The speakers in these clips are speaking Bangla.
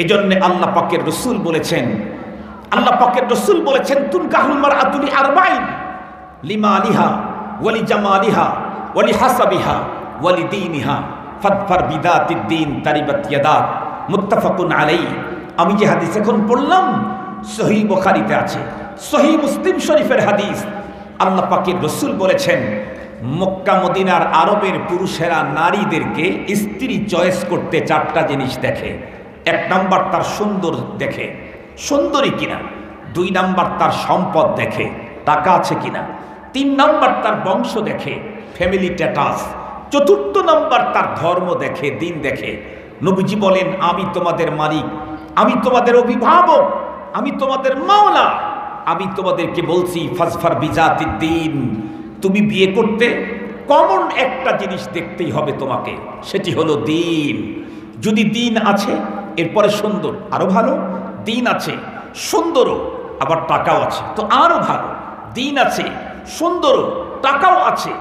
এজন্য আল্লাহ পাকের রসুল বলেছেন তুনকাহুল মারআতু লিআরবাইন লিমালিহা ওয়ালি জামালিহা ওয়ালি হাসাবিহা ওয়ালি দীনিহা ফাদফার বিদাতিদ দ্বীন তারিবাত ইয়াদাক মুত্তাফাকুন আলাইহি। আমি যে হাদিস এখন পড়লাম সহিহ বুখারীতে আছে, সহিহ মুসলিম শরীফের হাদিস। আল্লাহ পাকের রসুল বলেছেন মক্কা মদিনার আরবের পুরুষেরা নারীদেরকে স্ত্রী চয়েস করতে 4টা জিনিস দেখে। 1 নাম্বার তার সুন্দর দেখে, সুন্দরী কিনা। 2 নাম্বার তার সম্পদ দেখে, টাকা আছে কিনা। 3 নাম্বার তার বংশ দেখে, ফ্যামিলি স্ট্যাটাস। 4র্থ নাম্বার তার ধর্ম দেখে, দিন দেখে। নবীজি বলেন আমি তোমাদের মালিক, আমি তোমাদের অভিভাবক, আমি তোমাদের মাওলা। আমি তোমাদেরকে বলছি ফাজফার বিজাতিদ দ্বীন, তুমি বিয়ে করতে কমন একটা জিনিস দেখতেই হবে তোমাকে, সেটি হলো দিন। যদি দিন আছে এরপরে সুন্দর, আরো ভালো। দিন আছে, সুন্দরও, আবার টাকাও আছে তো আরো ভালো। দিন আছে, সুন্দরও, টাকাও আছে,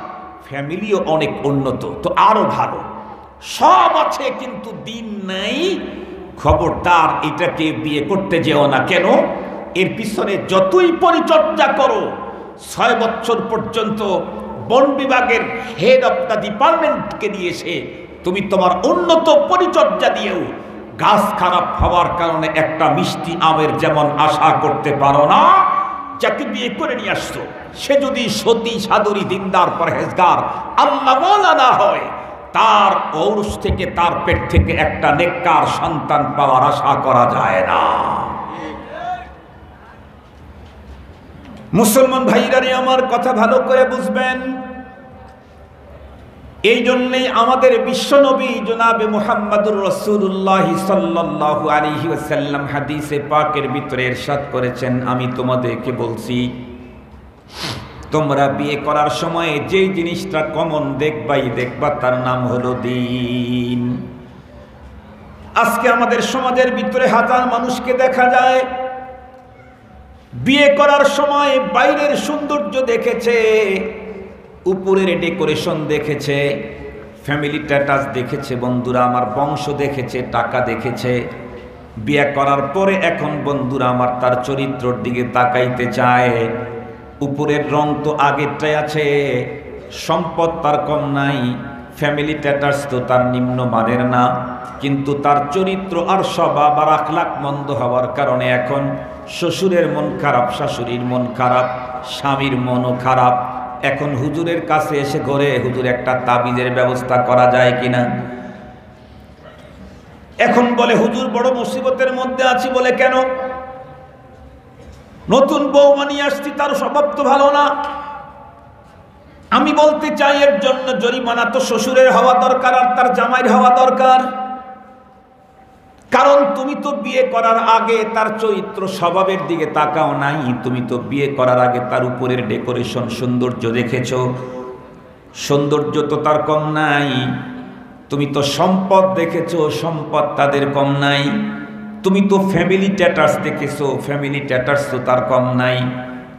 ফ্যামিলিও অনেক উন্নত তো আরো ভালো। সব আছে কিন্তু দিন নাই, খবরদার এটাকে বিয়ে করতে যেও না। কেন? এর পিছনে যতই পরিচর্যা করো, 6 বছর পর্যন্ত বন বিভাগের হেড অফ দ্য ডিপার্টমেন্টকে নিয়ে এসে তুমি তোমার উন্নত পরিচর্যা দিয়েও গাছ খারাপ হওয়ার কারণে একটা মিষ্টি আমের যেমন আশা করতে পারো না, যাকে বিয়ে করে নিয়ে আসছো সে যদি সতী সাদরী দিনদার পরহেজগার আল্লাহওয়ালা না হয়, তার ঔরস থেকে, তার পেট থেকে একটা নেককার সন্তান পাওয়ার আশা করা যায় না। মুসলমান ভাইরা আমার কথা ভালো করে বুঝবেন। এই জন্যই আমাদের বিশ্বনবী জনাবে মুহাম্মদুর রাসূলুল্লাহ সাল্লাল্লাহু আলাইহি ওয়াসাল্লাম হাদিসে পাকের ভিতরে ইরশাদ করেছেন, আমি তোমাদেরকে বলছি তোমরা বিয়ে করার সময় যে জিনিসটা কমন দেখবা তার নাম হলো দিন। আজকে আমাদের সমাজের ভিতরে হাজার মানুষকে দেখা যায় বিয়ে করার সময় বাইরের সৌন্দর্য দেখেছে, উপরের ডেকোরেশন দেখেছে, ফ্যামিলি স্ট্যাটাস দেখেছে, বন্ধুরা আমার বংশ দেখেছে, টাকা দেখেছে। বিয়ে করার পরে এখন বন্ধুরা আমার তার চরিত্রের দিকে তাকাইতে চায়। উপরের রং তো আগেরটাই আছে, সম্পদ তার কম নাই, ফ্যামিলি স্ট্যাটাস তো তার নিম্ন মানের না, কিন্তু তার চরিত্র আর স্বভাব আর আখলাক মন্দ হওয়ার কারণে এখন শ্বশুরের মন খারাপ, শাশুড়ির মন খারাপ, স্বামীর মনও খারাপ। এখন হুজুরের কাছে এসে ঘরে হুজুর একটা তাবিজের ব্যবস্থা করা যায় কিনা। এখন বলে হুজুর বড় মুসিবতের মধ্যে আছি। বলে কেন? নতুন বউ মানিয়ে আসছি, তার স্বভাব তো ভালো না। আমি বলতে চাই এর জন্য জরিমানা তো শ্বশুরের হওয়া দরকার আর তার জামাইয়ের হওয়া দরকার। কারণ তুমি তো বিয়ে করার আগে তার চরিত্র স্বভাবের দিকে তাকাও নাই, তুমি তো বিয়ে করার আগে তার উপরের ডেকোরেশন সৌন্দর্য দেখেছো, সৌন্দর্য তো তার কম নাই। তুমি তো সম্পদ দেখেছো, সম্পদ তাদের কম নাই। তুমি তো ফ্যামিলি স্ট্যাটাস দেখেছো, ফ্যামিলি স্ট্যাটাস তো তার কম নাই।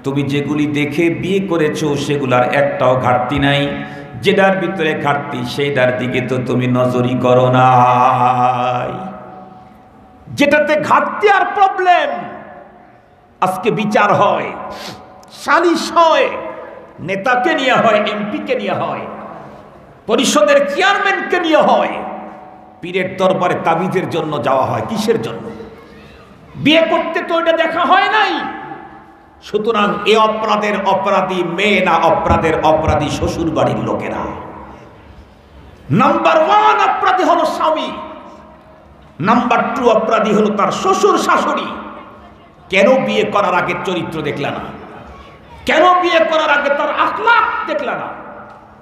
তুমি যেগুলি দেখে বিয়ে করেছো সেগুলার একটাও ঘাটতি নাই। যেটার ভিতরে ঘাটতি সেইটার দিকে তো তুমি নজরই করো নাই। যেটাতে ঘাটতি আর প্রবলেম আজকে বিচার হয়, সালিশ হয়, নেতাকে নিয়ে হয়, এমপিকে নিয়ে হয়, পরিষদের চেয়ারম্যানকে নিয়ে হয়, পীরের দরবারে তাবিজের জন্য যাওয়া হয়। কিসের জন্য? বিয়ে করতে তো এটা দেখা হয় নাই। সুতরাং এ অপরাধের অপরাধী মেয়ে না, অপরাধের অপরাধী শ্বশুর বাড়ির লোকেরা। নাম্বার 1 অপরাধী হলো স্বামী, নাম্বার 2 অপরাধী হলো তার শ্বশুর শাশুড়ি। কেন বিয়ে করার আগে চরিত্র দেখলা না? কেন বিয়ে করার আগে তার আখলাক দেখলা না?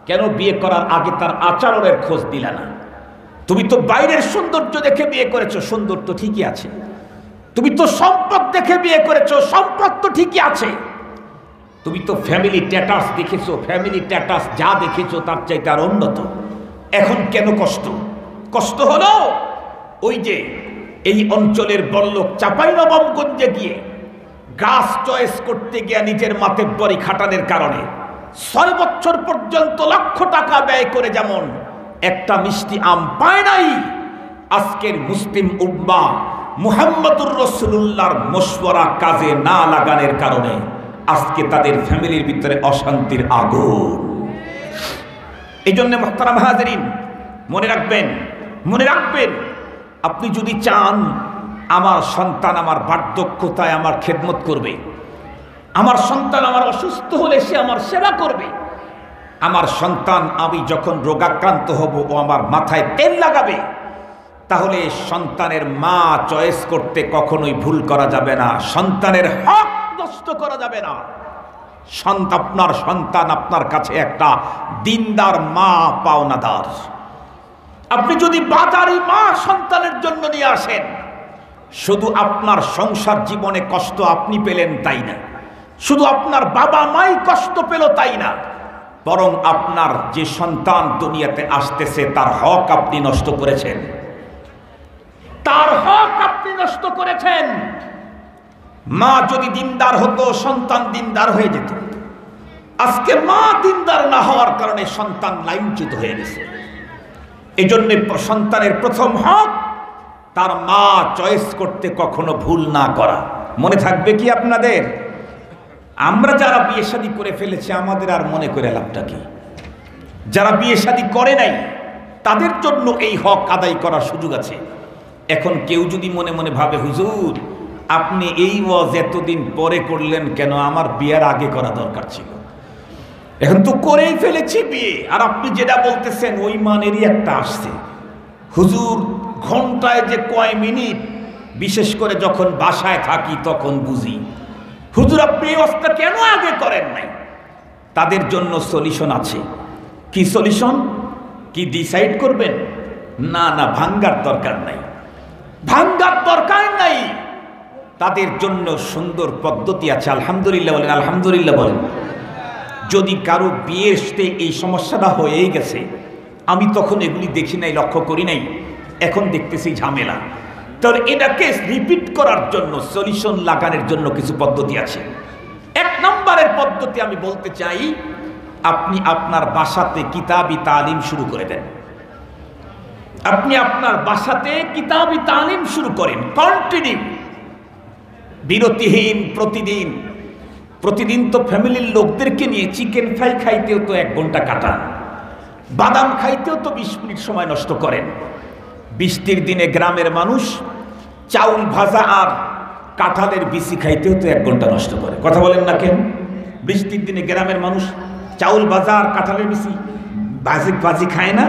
কেন বিয়ে করার আগে তার আচরণের খোঁজ দিলা না? তুমি তো বাইরের সৌন্দর্য দেখে বিয়ে করেছো, সৌন্দর্য তো ঠিকই আছে। তুমি তো সম্পদ দেখে বিয়ে করেছো, সম্পদ তো ঠিকই আছে। তুমি তো ফ্যামিলি স্ট্যাটাস দেখেছো, ফ্যামিলি স্ট্যাটাস যা দেখেছো তার চাইতে আর উন্নত। এখন কেন কষ্ট? কষ্ট হলো ওই যে এই অঞ্চলের বল্লভ চাঁপাইনবাবগঞ্জে গিয়ে গাছ চয়েস করতে গিয়ে নিজের মাতেব্বরি খাটানোর কারণে 6 বছর পর্যন্ত লক্ষ টাকা ব্যয় করে যেমন একটা মিষ্টি আম পায় নাই, আজকের মুসলিম উম্মাহ মুহাম্মদুর রাসূলুল্লাহর মশওয়ারা কাজে না লাগানোর কারণে আজকে তাদের ফ্যামিলির ভিতরে অশান্তির আগুন। এই জন্য মুহতারাম হাজিরিন, মনে রাখবেন আপনি যদি চান আমার সন্তান আমার বার্ধক্যতায় আমার খেদমত করবে, আমার সন্তান আমার অসুস্থ হলে সে আমার সেবা করবে, আমার সন্তান আমি যখন রোগাক্রান্ত হব ও আমার মাথায় তেল লাগাবে, তাহলে সন্তানের মা চয়েস করতে কখনোই ভুল করা যাবে না, সন্তানের হক নষ্ট করা যাবে না। আপনার সন্তান আপনার কাছে একটা দিনদার মা পাওনাদার। আপনি যদি বাজারি মা সন্তানের জন্য নিয়ে আসেন, শুধু আপনার সংসার জীবনে কষ্ট আপনি পেলেন তাই না, শুধু আপনার বাবা মাই কষ্ট পেল তাই না, বরং আপনার যে সন্তান দুনিয়াতে আসতেছে তার হক আপনি নষ্ট করেছেন, তার হক আপনি নষ্ট করেছেন। মা যদি দিনদার হতো সন্তান দিনদার হয়ে যেত। আজকে মা দিনদার না হওয়ার কারণে সন্তান লাইনচ্যুত হয়ে গেছে। এই জন্য সন্তানের প্রথম হক তার মা চয়েস করতে কখনো ভুল না করা। মনে থাকবে কি আপনাদের? আমরা যারা বিয়ে শাদী করে ফেলেছি আমাদের আর মনে করে লাভটা কি? যারা বিয়ে শাদী করে নাই তাদের জন্য এই হক আদায় করার সুযোগ আছে। এখন কেউ যদি মনে মনে ভাবে, হুজুর আপনি এই ওয়াজ এতদিন পরে করলেন কেন, আমার বিয়ের আগে করা দরকার ছিল, এখন তো করেই ফেলেছি বিয়ে, আর আপনি যেটা বলতেছেন ওই মানেরই একটা আসছে। হুজুর ঘন্টায় যে কয় মিনিট, বিশেষ করে যখন বাসায় থাকি তখন বুঝি, হুজুর আপনি এই ওয়াজটা কেন আগে করেন নাই? তাদের জন্য সলিউশন আছে। কি সলিউশন? কি ডিসাইড করবেন? না ভাঙ্গার দরকার নাই, ভাঙ্গার দরকার নাই। তাদের জন্য সুন্দর পদ্ধতি আছে। আলহামদুলিল্লাহ বলেন, আলহামদুলিল্লাহ বলেন। যদি কারো বিয়ের সাথে এই সমস্যাটা হয়েই গেছে, আমি তখন এগুলি দেখি নাই, লক্ষ্য করি নাই, এখন দেখতেছি ঝামেলা, তাহলে এটাকে রিপিট করার জন্য সলিউশন লাগানোর জন্য কিছু পদ্ধতি আছে। এক নম্বরের পদ্ধতি আমি বলতে চাই, আপনি আপনার বাসাতে কিতাবি তালিম শুরু করে দেন। আপনি আপনার বাসাতে কিতাবি তালিম শুরু করেন, কন্টিনিউ, বিরতিহীন। প্রতিদিন তো ফ্যামিলির লোকদেরকে নিয়ে চিকেন ফ্রাই খাইতেও তো 1 ঘন্টা কাটান, বাদাম খাইতেও তো 20 মিনিট সময় নষ্ট করেন। বৃষ্টির দিনে গ্রামের মানুষ চাউল ভাজা আর কাঁঠালের বিচি খাইতেও তো 1 ঘন্টা নষ্ট করে। কথা বলেন না কেন? বৃষ্টির দিনে গ্রামের মানুষ চাউল ভাজা আর কাঁঠালের বিচি ভাজি খায় না,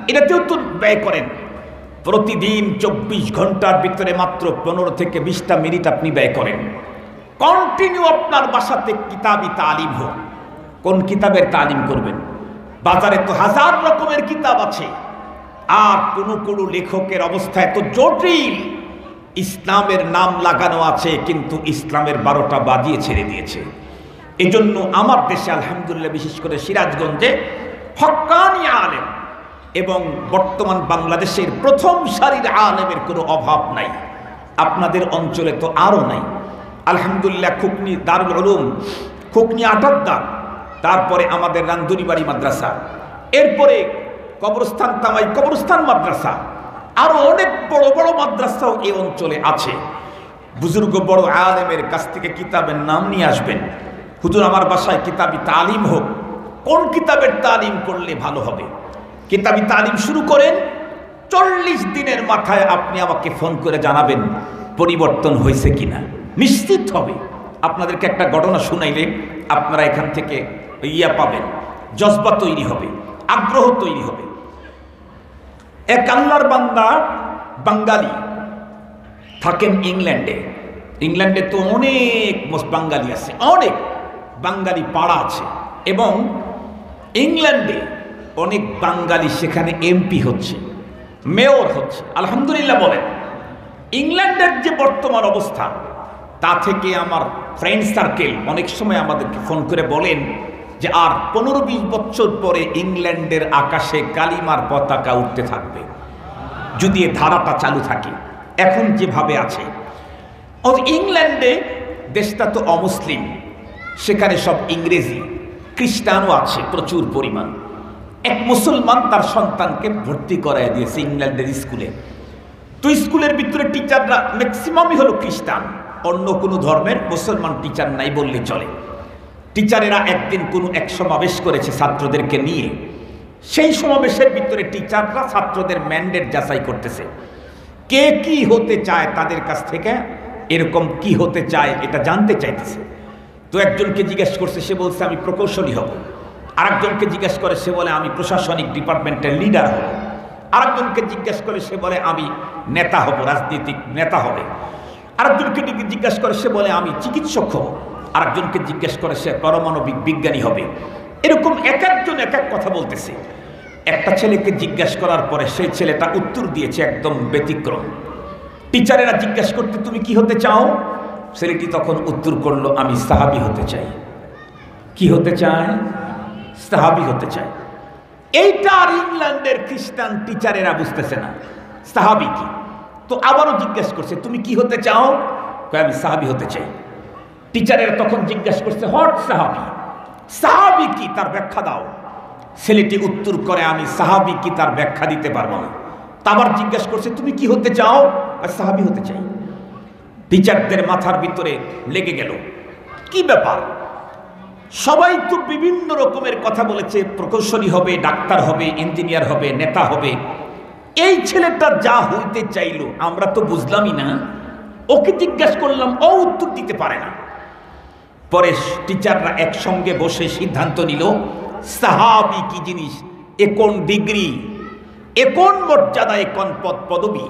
এটাতেও তো ব্যয় করেন। প্রতিদিন 24 ঘন্টার ভিতরে মাত্র 15 থেকে 20টা মিনিট আপনি ব্যয় করেন। কন্টিনিউ আপনার বাসাতে কিতাবি তালিম হোক। কোন কিতাবের তালিম করবেন? বাজারে তো 1000 রকমের কিতাব আছে, আর কোনো লেখকের অবস্থা এত জটিল, ইসলামের নাম লাগানো আছে কিন্তু ইসলামের 12টা বাজিয়ে ছেড়ে দিয়েছে। এজন্য আমার দেশে আলহামদুলিল্লাহ, বিশেষ করে সিরাজগঞ্জে হক্কানি আলেম এবং বর্তমান বাংলাদেশের প্রথম সারির আলেমের কোনো অভাব নাই। আপনাদের অঞ্চলে তো আরও নাই। আলহামদুলিল্লাহ খুকনি দারুল উলুম, খুকনি আটাদ্দার, তারপরে আমাদের রান্দুরিবাড়ি মাদ্রাসা, এরপরে কবরস্থান তামাই কবরস্থান মাদ্রাসা, আরও অনেক বড় বড় মাদ্রাসাও এই অঞ্চলে আছে। বুজুর্গ বড় আলেমের কাছ থেকে কিতাবের নাম নিয়ে আসবেন, হুজুর আমার বাসায় কিতাবি তালিম হোক। কোন কিতাবের তালিম করলে ভালো হবে? কিতাবি তালিম শুরু করেন, 40 দিনের মাথায় আপনি আমাকে ফোন করে জানাবেন পরিবর্তন হয়েছে কিনা। নিশ্চিত হবে। আপনাদেরকে একটা ঘটনা শুনাইলে আপনারা এখান থেকে পাবেন, জজবা তৈরি হবে, আগ্রহ তৈরি হবে। এক আল্লাহর বান্দা বাঙালি থাকেন ইংল্যান্ডে। ইংল্যান্ডে তো অনেক বাঙালি আছে, অনেক বাঙালি পাড়া আছে, এবং ইংল্যান্ডে অনেক বাঙালি সেখানে এমপি হচ্ছে, মেয়র হচ্ছে। আলহামদুলিল্লাহ বলেন। ইংল্যান্ডের যে বর্তমান অবস্থা, তা থেকে আমার ফ্রেন্ড সার্কেল অনেক সময় আমাদেরকে ফোন করে বলেন যে আর 15-20 বছর পরে ইংল্যান্ডের আকাশে কালিমার পতাকা উঠতে থাকবে, যদি এ ধারাটা চালু থাকে এখন যেভাবে আছে। ইংল্যান্ডে দেশটা তো অমুসলিম, সেখানে সব ইংরেজি, খ্রিস্টানও আছে প্রচুর পরিমাণ। এক মুসলমান তার সন্তানকে ভর্তি করায় দিয়েছে ইংল্যান্ডের স্কুলে। তো স্কুলের ভিতরে টিচাররা ম্যাক্সিমামই হলো খ্রিস্টান, অন্য কোনো ধর্মের মুসলমান টিচার নাই বললে চলে। টিচারেরা একদিন কোনো এক সমাবেশ করেছে ছাত্রদেরকে নিয়ে। সেই সমাবেশের ভিতরে টিচাররা ছাত্রদের ম্যান্ডেট যাচাই করতেছে, কে কি হতে চায় তাদের কাছ থেকে, এরকম কি হতে চায় এটা জানতে চাইতেছে। তো একজনকে জিজ্ঞেস করছে, সে বলছে আমি প্রকৌশলী হব। আরেকজনকে জিজ্ঞেস করে, সে বলে আমি প্রশাসনিক ডিপার্টমেন্টের লিডার হব। আরেকজনকে জিজ্ঞেস করে, সে বলে আমি নেতা হব, রাজনৈতিক নেতা হবে। আরেকজনকে জিজ্ঞেস করে, সে বলে আমি চিকিৎসক হব। আরেকজনকে জিজ্ঞেস করে, সে পারমাণবিক বিজ্ঞানী হবে। এরকম এক একজন এক এক কথা বলতেছে। একটা ছেলেকে জিজ্ঞেস করার পরে সেই ছেলেটা উত্তর দিয়েছে একদম ব্যতিক্রম। টিচারেরা জিজ্ঞেস করতে, তুমি কি হতে চাও? ছেলেটি তখন উত্তর করলো, আমি সাহাবী হতে চাই। কি হতে চায়? সাহাবী হতে চায়। এইটা আর ইংল্যান্ডের খ্রিস্টান টিচারেরা বুঝতেছে না সাহাবী কি। তো আবারও জিজ্ঞেস করছে, তুমি কি হতে চাও? আমি সাহাবী হতে চাই। টিচারেরা তখন জিজ্ঞেস করছে, হোয়াট সাহাবী? সাহাবী কি, তার ব্যাখ্যা দাও। ছেলেটি উত্তর করে, আমি সাহাবী কি তার ব্যাখ্যা দিতে পারবো না। আবার জিজ্ঞেস করছে, তুমি কি হতে চাও? আর সাহাবী হতে চাই। টিচারদের মাথার ভিতরে লেগে গেল, কি ব্যাপার? সবাই তো বিভিন্ন রকমের কথা বলেছে, প্রকৌশলী হবে, ডাক্তার হবে, ইঞ্জিনিয়ার হবে, নেতা হবে। এই ছেলেটা যা হইতে চাইলো আমরা তো বুঝলামই না। ওকে জিজ্ঞেস করলাম, ও উত্তর দিতে পারে না। পরে টিচাররা একসঙ্গে বসে সিদ্ধান্ত নিল, সাহাবী কি জিনিস, এ কোন ডিগ্রি, এ কোন মর্যাদা, এ কোন পদ পদবী,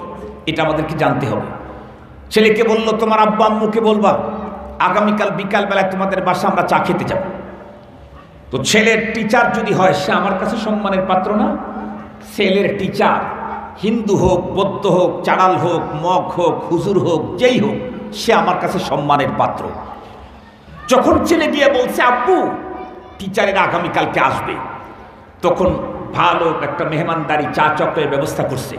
এটা আমাদেরকে জানতে হবে। ছেলেকে বলল, তোমার আব্বা আম্মুকে বলবা আগামীকাল বিকাল বেলায় তোমাদের বাসা আমরা চা খেতে যাব। তো ছেলের টিচার যদি হয়, সে আমার কাছে সম্মানের পাত্র না? ছেলের টিচার হিন্দু হোক, বৌদ্ধ হোক, চাড়াল হোক, মগ হোক, হুজুর হোক, যেই হোক, সে আমার কাছে সম্মানের পাত্র। যখন ছেলে গিয়ে বলছে, আব্বু টিচারেরা আগামীকালকে আসবে, তখন ভালো একটা মেহমানদারি চা চক্রের ব্যবস্থা করছে।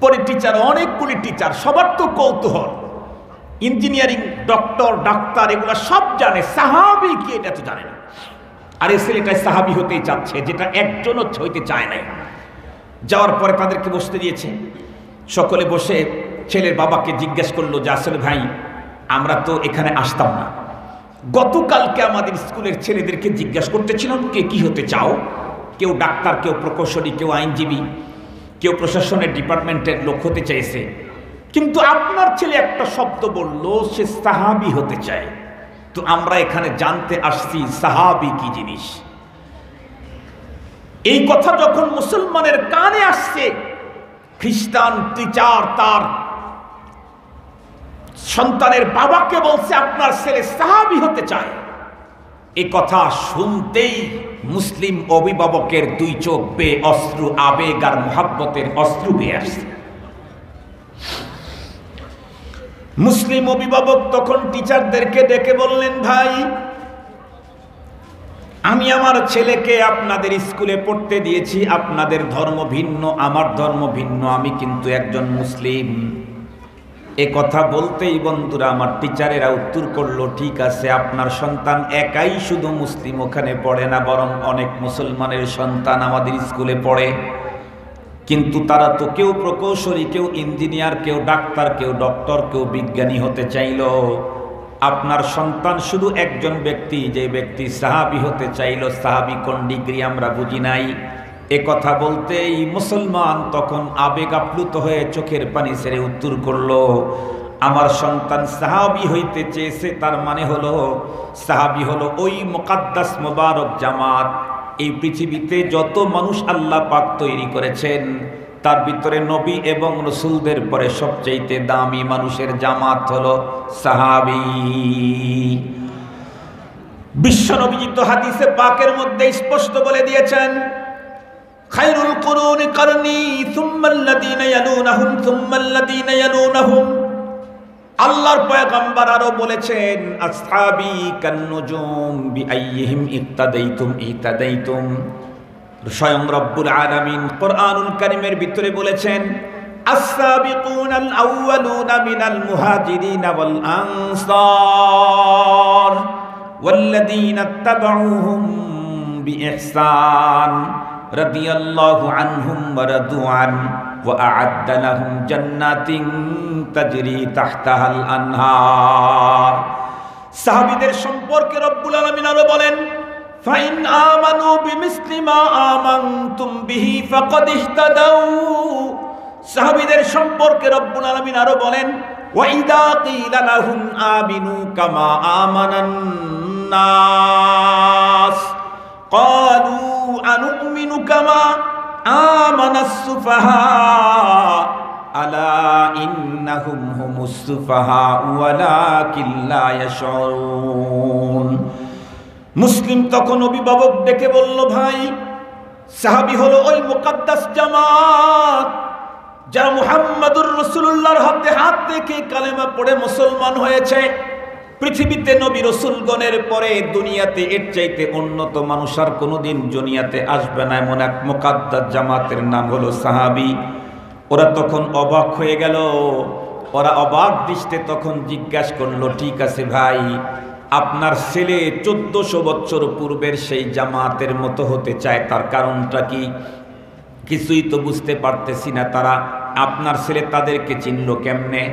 পরে টিচার, অনেকগুলি টিচার, সবার তো কৌতূহল, ইঞ্জিনিয়ারিং, ডক্টর, ডাক্তার এগুলো সব জানে, সাহাবী কি এটা তো জানে না। আর এই ছেলেটাই সাহাবী হতেই চাচ্ছে, যেটা একজনও হইতে চায় নাই। যাওয়ার পরে তাদেরকে বসতে দিয়েছে। সকলে বসে ছেলের বাবাকে জিজ্ঞেস করলো যে, আসলে ভাই আমরা তো এখানে আসতাম না, গতকালকে আমাদের স্কুলের ছেলেদেরকে জিজ্ঞাসা করতেছিলাম কে কি হতে চাও। কেউ ডাক্তার, কেউ প্রকৌশলী, কেউ আইনজীবী, কেউ প্রশাসনের ডিপার্টমেন্টের লোক হতে চাইছে, কিন্তু আপনার ছেলে একটা শব্দ বলল, সে সাহাবী হতে চায়। তো আমরা এখানে জানতে আসছি সাহাবী কি জিনিস। এই কথা যখন মুসলমানের কানে আসছে, খ্রিস্টান টিচার তার সন্তানের বাবাকে বলছে, আপনার ছেলে সাহাবী হতে চায়। এই কথা শুনতেই মুসলিম অভিভাবকের দুই চোখ বেয়ে অশ্রু, আবেগ আর মুহাব্বতের অশ্রু বেয়ে আসছে। মুসলিম অভিভাবক তখন টিচারদেরকে ডেকে বললেন, ভাই আমি আমার ছেলেকে আপনাদের স্কুলে পড়তে দিয়েছি, আপনাদের ধর্ম ভিন্ন, আমার ধর্ম ভিন্ন, আমি কিন্তু একজন মুসলিম। এ কথা বলতেই বন্ধুরা আমার টিচারেরা উত্তর করলো, ঠিক আছে, আপনার সন্তান একাই শুধু মুসলিম ওখানে পড়ে না, বরং অনেক মুসলমানের সন্তান আমাদের স্কুলে পড়ে, কিন্তু তারা তো কেউ প্রকৌশলী, কেউ ইঞ্জিনিয়ার, কেউ ডাক্তার, কেউ ডক্টর, কেউ বিজ্ঞানী হতে চাইল। আপনার সন্তান শুধু একজন ব্যক্তি, যে ব্যক্তি সাহাবী হতে চাইল। সাহাবী কোন ডিগ্রি আমরা বুঝি নাই। এ কথা বলতেই মুসলমান তখন আবেগ আপ্লুত হয়ে চোখের পানি ছেড়ে উত্তর করলো, আমার সন্তান সাহাবী হইতে চেয়েছে, তার মানে হলো সাহাবী হলো ওই মুকাদ্দাস মোবারক জামাত। এই পৃথিবীতে যত মানুষ আল্লাহ পাক তৈরি করেছেন, তার ভিতরে নবী এবং রসুলদের পরে সবচেয়ে দামি মানুষের জামাত হলো সাহাবী। বিশ্ব নবী তো হাদিসে পাকের মধ্যে স্পষ্ট বলে দিয়েছেন, খায়রুল কুরুনি কারনি সুম্মাল্লাযীনা ইয়ালুনাহুম সুম্মাল্লাযীনা ইয়ালুনাহুম। আল্লাহর পয়গম্বর আরো বলেছেন, আসহাবী কান্নুজুম বিআইয়িহিম ইক্তাদাইতুম ইহতাদাইতুম। স্বয়ং রব্বুল আলামিন কোরআনুল কারীমের ভিতরে বলেছেন, আস-সাবিকুনাল আউয়ালুনা মিনাল মুহাজিরিনা ওয়াল আনসার ওয়াল্লাযীনা ইত্তাবাউহুম বিইহসান রাদিয়াল্লাহু আনহুম ওয়া রাদু আন ওয়া আ'আদ্দা লাহুম জান্নাতিন তাজরি তাহতাহাল আনহার। সাহাবীদের সম্পর্কে রব্বুল আলামিন আরো বলেন, ফাইন আমানু বিমিসলি মা আমানতুম বিহি ফাকাদ ইহতাদাউ। সাহাবীদের সম্পর্কে রব্বুল আলামিন আরো বলেন, ওয়া ইযা কিলা লাহুম আমিনু কামা আমানান নাস ক্বালু আনুমিনু কামা আমানাস সুফাহা আলা ইন্নাহুম হুমুস সুফাহা ওয়ালাকিন লা ইয়াশউরুন। মুসলিম তখন অভিভাবক ডেকে বলল, ভাই, সাহাবী হলো ওই মুকদ্দাস জামাত যারা মুহাম্মাদুর রাসূলুল্লাহর হাতে হাত রেখে কালেমা পড়ে মুসলমান হয়েছে। পৃথিবীতে নবী রাসূলগণের পরে দুনিয়াতে এর চাইতে উন্নত মানুষ আর কোনোদিন দুনিয়াতে আসবে না, এমন এক মুকদ্দাস জামাতের নাম হলো সাহাবী। ওরা তখন অবাক হয়ে গেল। ওরা অবাক দৃষ্টিতে তখন জিজ্ঞাসা করলো, ঠিক আছে ভাই, আপনার ছেলে 1400 বছর পূর্বের সেই জামাতের মতো হতে চায়, তার কারণটা কি? কিছুই তো বুঝতে পারতেছি না তারা। আপনার ছেলে তাদেরকে চিনল কেমনে?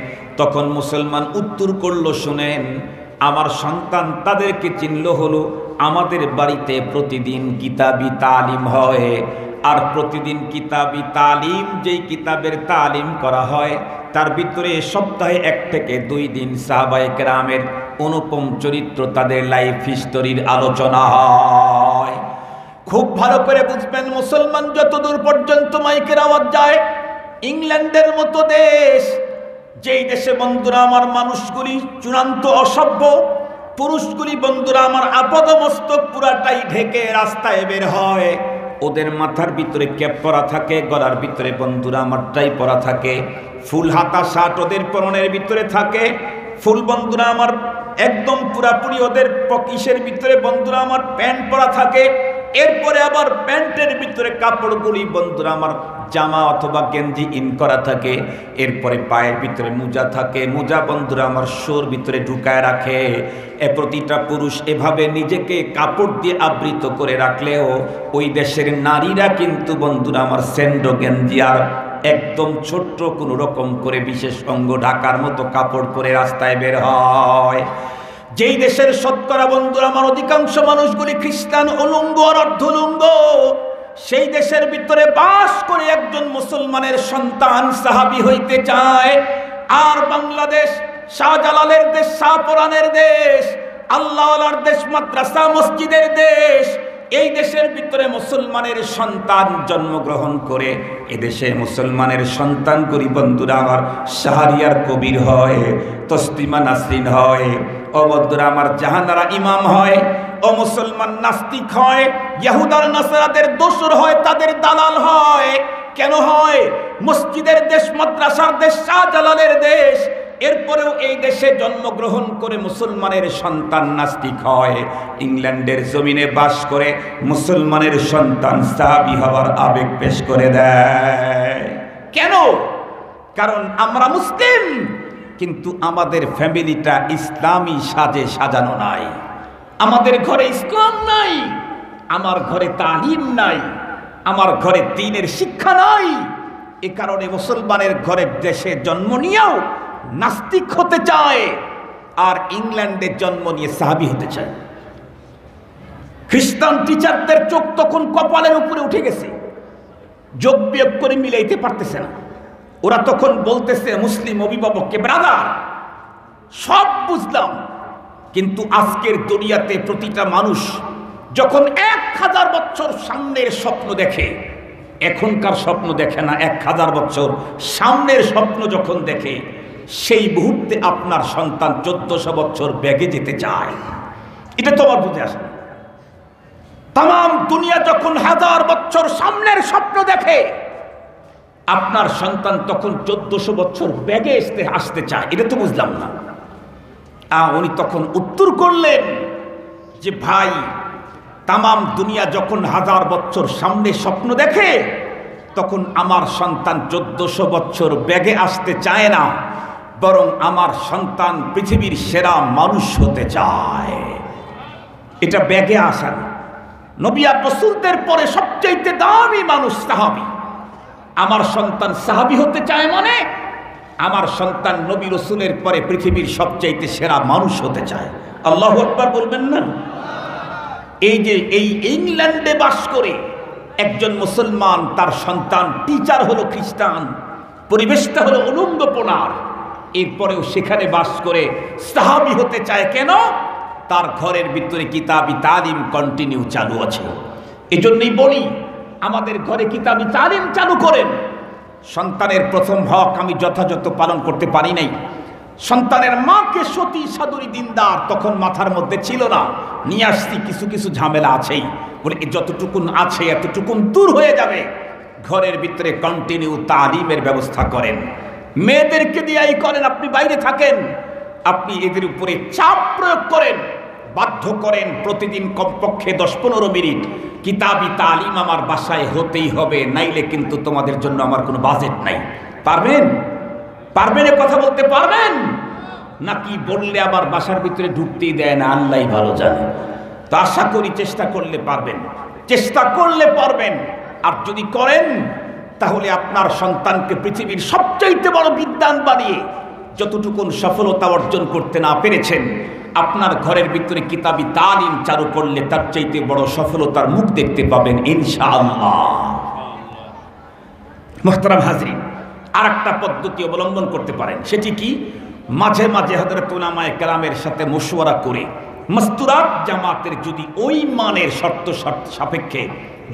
তখন মুসলমান উত্তর করল, শুনেন, আমার সন্তান তাদেরকে চিনল হলো আমাদের বাড়িতে প্রতিদিন কিতাবি তালিম হয়। আর প্রতিদিন কিতাবি তালিম, যেই কিতাবের তালিম করা হয় তার ভিতরে সপ্তাহে 1 থেকে 2 দিন সাহাবায়ে কেরামের অনুপম চরিত্র, তাদের লাইফ হিস্টোরির আলোচনা হয়। খুব ভালো করে বুঝবেন, মুসলমান যতদূর পর্যন্ত মাইকের আওয়াজ যায়, ইংল্যান্ডের মতো দেশ, যেই দেশে বন্ধুরা আমার মানুষগুলি চূড়ান্ত অসভ্য, পুরুষগুলি বন্ধুরা আমার আপাদমস্তক পুরাটাই ঢেকে রাস্তায় বের হয়, ওদের মাথার ভিতরে ক্যাপ পরা থাকে, গলার ভিতরে বন্ধুরা আমার টাই পরা থাকে, ফুল হাতা শার্ট ওদের পরনের ভিতরে থাকে, ফুল বন্ধুরা আমার একদম পুরাপুরি ওদের পকিসের ভিতরে বন্ধুরা আমার প্যান্ট পরা থাকে। এরপরে আবার প্যান্টের ভিতরে কাপড়গুলি বন্ধুরা আমার জামা অথবা গেঞ্জি ইন করা থাকে। এরপরে পায়ের ভিতরে মোজা থাকে, মোজা বন্ধুরা আমার শোর ভিতরে ঢুকায় রাখে। প্রতিটা পুরুষ এভাবে নিজেকে কাপড় দিয়ে আবৃত করে রাখলেও ওই দেশের নারীরা কিন্তু বন্ধুরা আমার স্যান্ডো গেঞ্জি আর একদম ছোট্ট কোনো রকম করে বিশেষ অঙ্গ ঢাকার মতো কাপড় পরে রাস্তায় বের হয়। যেই দেশের শতকরা বন্ধুরা আমার অধিকাংশ মানুষগুলি খ্রিস্টান, উলঙ্গ আর অর্ধলঙ্গ, সেই দেশের ভিতরে বাস করে একজন মুসলমানের সন্তান সাহাবী হইতে চায়। আর বাংলাদেশ শাহজালালের দেশ, শাহপরানের দেশ, আল্লাহওয়ালার দেশ, মাদ্রাসা মসজিদের দেশ, এই দেশের ভিতরে মুসলমানের সন্তান জন্মগ্রহণ করে এদেশে মুসলমানের সন্তানগুলি বন্ধুরা আমার শাহরিয়ার কবির হয়, তসলিমা নাসরিন হয়, ও বন্ধুরা আমার জাহানারা ইমাম হয়, ও মুসলমান নাস্তিক হয়, ইহুদার নাসারাদের দোসর হয়, তাদের দালাল হয়। কেন হয়? মসজিদের দেশ, মাদ্রাসার দেশ, শাহজালালের দেশ, এরপরেও এই দেশে জন্মগ্রহণ করে মুসলমানের সন্তান নাস্তিক হয়। ইংল্যান্ডের জমিনে বাস করে মুসলমানের সন্তান সাহাবী হওয়ার আবেগ পেশ করে দেয়। কেন? কারণ আমরা মুসলিম, কিন্তু আমাদের ফ্যামিলিটা ইসলামী সাজে সাজানো নাই। আমাদের ঘরে ইসলাম নাই, আমার ঘরে তালিম নাই, আমার ঘরে দ্বীনের শিক্ষা নাই। এ কারণে মুসলমানের ঘরে দেশে জন্ম নিয়েও নাস্তিক হতে চায়, আর ইংল্যান্ডে জন্ম নিয়ে সাহাবী হতে চায়। খ্রিস্টান টিচারদের চোখ তখন কপালের উপরে উঠে গেছে, যোগ বিয়োগ করে মিলাইতে পারতেছে না। ওরা তখন বলতেছে মুসলিম অভিভাবককে, ব্রাদার, সব বুঝলাম, কিন্তু আজকের দুনিয়াতে প্রতিটা মানুষ যখন 1000 বছর সামনের স্বপ্ন দেখে, এখনকার স্বপ্ন দেখে না, 1000 বছর সামনের স্বপ্ন যখন দেখে, সেই মুহূর্তে আপনার সন্তান 1400 বছর ব্যাগে যেতে চায়। এটা তোমার বুঝে আসে না। তাম দুনিয়া যখন 1000 বছর সামনের স্বপ্ন দেখে, আপনার সন্তান তখন 1400 বছর ব্যাগে আসতে চায়। এটা তো বুঝলাম না। উনি তখন উত্তর করলেন যে, ভাই, তাম দুনিয়া যখন 1000 বছর সামনে স্বপ্ন দেখে, তখন আমার সন্তান 1400 বছর ব্যাগে আসতে চায় না, বরং আমার সন্তান পৃথিবীর সেরা মানুষ হতে চায়। এটা ব্যাগে আসা না। নবী আর রাসূলদের পরে সবচেয়ে দামি মানুষ সাহাবী। আমার সন্তান সাহাবী হতে চায় মানে আমার সন্তান নবী রাসূলের পরে পৃথিবীর সবচাইতে সেরা মানুষ হতে চায়। আল্লাহু আকবার বলবেন না? এই যে এই ইংল্যান্ডে বাস করে একজন মুসলমান, তার সন্তান টিচার হলো খ্রিস্টান, পরিবেশটা হলো উলঙ্গপনার, এরপরেও সেখানে বাস করে সাহাবী হতে চায় কেন? তার ঘরের ভিতরে কিতাবি তালিম কন্টিনিউ চালু আছে। এজন্যই বলি আমাদের ঘরে কিতাবি তালিম চালু করেন। সন্তানের প্রথম হক আমি যথাযথ পালন করতে পারি নাই। সন্তানের মাকে সতী সাদুরি দিনদার তখন মাথার মধ্যে ছিল না, নিয়ে আসছি, কিছু কিছু ঝামেলা আছেই, বলে যতটুকুন আছে এতটুকুন দূর হয়ে যাবে। ঘরের ভিতরে কন্টিনিউ তালিমের ব্যবস্থা করেন, মেয়েদেরকে দিয়েই করেন। আপনি বাইরে থাকেন, আপনি এদের উপরে চাপ প্রয়োগ করেন, বাধ্য করেন প্রতিদিন কমপক্ষে 10-15 মিনিট কিতাবি তালিম আমার বাসায় হতেই হবে, নাইলে কিন্তু তোমাদের জন্য আমার কোনো বাজেট নাই। পারবেন? পারবেন? কথা বলতে পারবেন নাকি? বললে আমার বাসার ভিতরে ঢুকতেই দেয় না, আল্লাহই ভালো জানে। তো আশা করি চেষ্টা করলে পারবেন, চেষ্টা করলে পারবেন। আর যদি করেন তাহলে আপনার সন্তানকে পৃথিবীর সবচাইতে বড় বিদ্বান বানিয়ে যতটুকুন সফলতা অর্জন করতে না পেরেছেন, আপনার ঘরের ভিতরে কিতাবি তালিম চালু করলে তার চাইতে বড় সফলতার মুখ দেখতে পাবেন ইনশাআল্লাহ। মুহতারাম হাজরিন, আর একটা পদ্ধতি অবলম্বন করতে পারেন। সেটি কি? মাঝে মাঝে হযরত উলামায়ে কেরামের সাথে মশওয়ারা করে মাস্তুরাত জামাতের যদি ওই মানের শর্ত সাপেক্ষে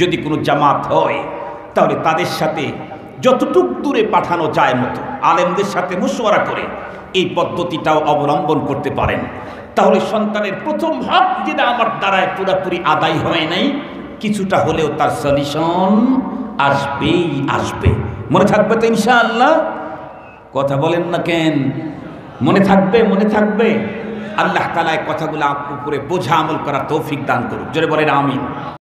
যদি কোনো জামাত হয়, তাহলে তাদের সাথে যতটুক দূরে পাঠানো যায় মতো আলেমদের সাথে মশওয়ারা করে এই পদ্ধতিটাও অবলম্বন করতে পারেন। তাহলে সন্তানের প্রথম হক যেটা আমার দ্বারায় পুরোপুরি আদায় হয় নাই, কিছুটা হলেও তার সলিউশন আসবেই আসবে। মনে থাকবে তো ইনশাআল্লাহ? কথা বলেন না কেন? মনে থাকবে? মনে থাকবে। আল্লাহ তাআলা এই কথাগুলো আপনার উপরে বোঝা আমল করার তৌফিক দান করুন। জোরে বলেন আমিন।